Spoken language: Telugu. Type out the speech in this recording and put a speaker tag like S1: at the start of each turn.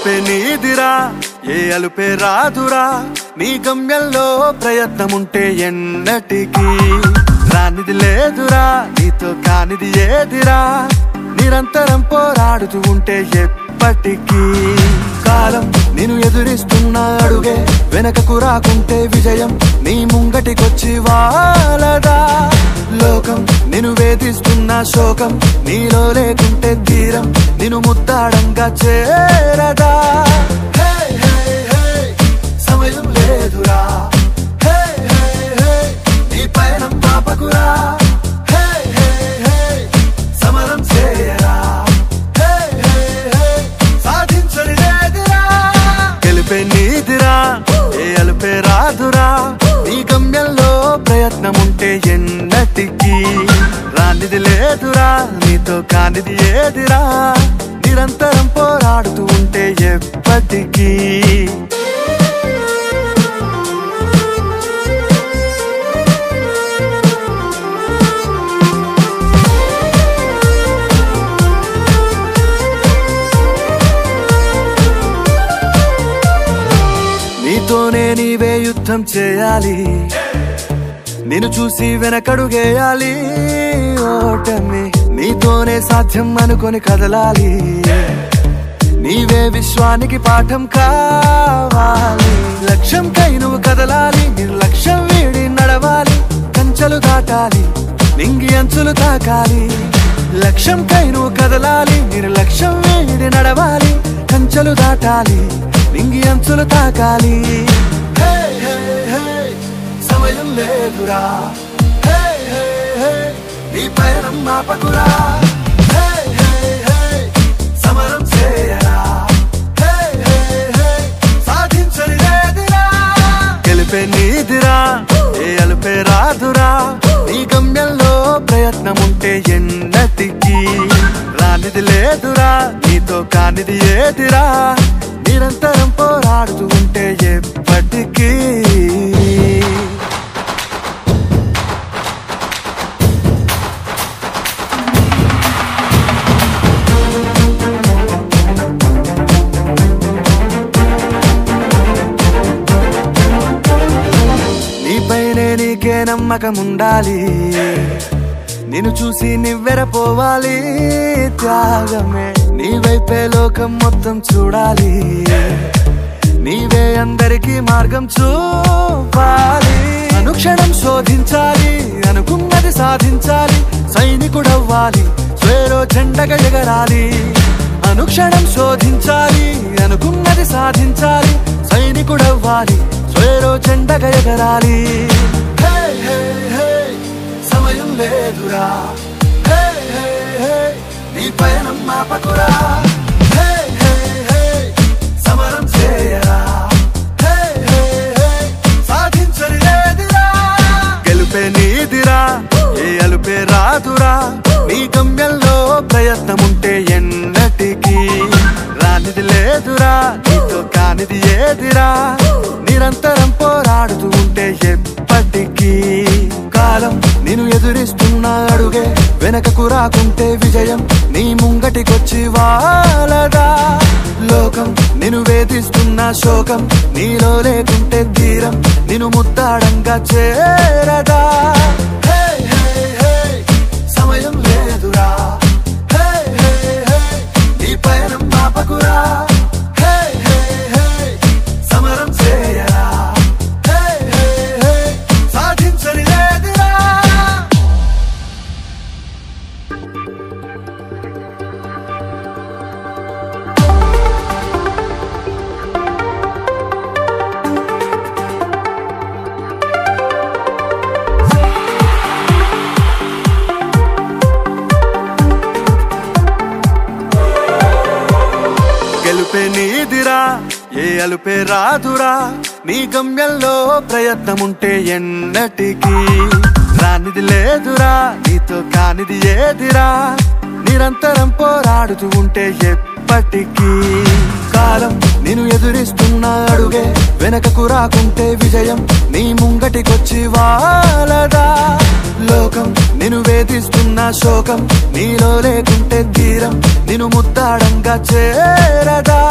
S1: గెలుపే నీదిరా ఏ అలుపే రాదురా నీ గమ్యంలో ప్రయత్నముంటే ఎన్నటికీ రానిది లేదురా నీతో కానిది ఏదిరా నిరంతరం పోరాడుతూ ఉంటే ఎప్పటికీ కాలం నిన్ను ఎదురిస్తున్న అడుగే వెనకకు రాకుంటే విజయం నీ ముంగటికొచ్చి వాలదా లోకం నిన్ను వేధిస్తున్న శోకం నీలో లేకుంటే తీరం నిన్ను ముద్దాడంగా చేరదా సమయం లేదురా నీ పయనం పాపకురా సమరం చేయరా సాధించని లేదురా గెలుపే నీదిరా ఏ అలుపే రాదురా నీ గమ్యంలో ప్రయత్నముంటే ఎన్నటికీ రానిది లేదురా నీతో కానిది ఏదిరా నిరంతరం పోరాడుతూ ఉంటే ఎప్పటికీ నీతోనే నీవే యుద్ధం చేయాలి నిన్ను చూసి వెనకడుగేయాలి ఓటమి నీతోనే సాధ్యం అనుకొని కదలాలి నీవే విశ్వానికి పాఠం కావాలి లక్ష్యంకై నువ్వు కదలాలి నిర్లక్ష్యం వీడి నడవాలి కంచెలు దాటాలి నింగి అంచులు తాకాలి లక్ష్యంకై నువ్వు కదలాలి నిర్లక్ష్యం వీడి నడవాలి కంచెలు దాటాలి నింగి అంచులు తాకాలి సమయం లేదురా నీ పయనం మాపకురా సమరం చేయరా సాధించని లేదురా గెలుపే నీదిరా ఏ అలుపే రాదురా నీ గమ్యంలో ప్రయత్నముంటే ఎన్నటికీ రానిది లేదురా నీతో కానిది ఏదిరా నిరంతరం పోరాడుతూ ఉంటే ఎప్పటికీ నీపైనే నీకే నమ్మకం ఉండాలి నిన్ను చూసి నివ్వెరపోవాలి త్యాగమే నీ వైపే లోకం మొత్తం చూడాలి నీవే అందరికీ మార్గం చూపాలి అనుక్షణం శోధించాలి అనుకున్నది సాధించాలి సైనికుడవ్వాలి స్వేరో జెండగా ఎగరాలి అనుక్షణం శోధించాలి అనుకున్నది సాధించాలి సైనికుడవ్వాలి స్వేరో జెండగా ఎగరాలి సమయం లేదురా నీ పయనం మాపకురా సమరం చేయరా సాధించని లేదురా గెలుపే నీదిరా ఏ అలుపే రాదురా నీ గమ్యంలో ప్రయత్నముంటే ఎన్నటికీ రానిది లేదురా నీతో కానిది ఏదిరా నిరంతరం పోరాడుతూ ఉంటే ఎప్పటికీ కాలం నిన్ను ఎదురిస్తున్న అడుగే వెనకకు రాకుంటే విజయం నీ ముంగటికొచ్చి వాలదా లోకం నిన్ను వేధిస్తున్న శోకం నీలో లేకుంటే తీరం నిన్ను ముద్దాడంగా చేరదా సమయం లేదురా నీ పయనం మాపకురా సమరం చేయరా సాధించని లేదురా గెలుపే నీదిరా ఏ అలుపే రాదురా నీ గమ్యంలో ప్రయత్నముంటే ఎన్నటికీ రానిది లేదురా నీతో కానిది ఏదిరా నిరంతరం పోరాడుతూ ఉంటే ఎప్పటికీ కాలం నిన్ను ఎదురిస్తున్న అడుగే వెనకకు రాకుంటే విజయం నీ ముంగటికొచ్చి వాలదా లోకం నిన్ను వేధిస్తున్న శోకం నీలో లేకుంటే తీరం నిన్ను ముద్దాడంగా చేరదా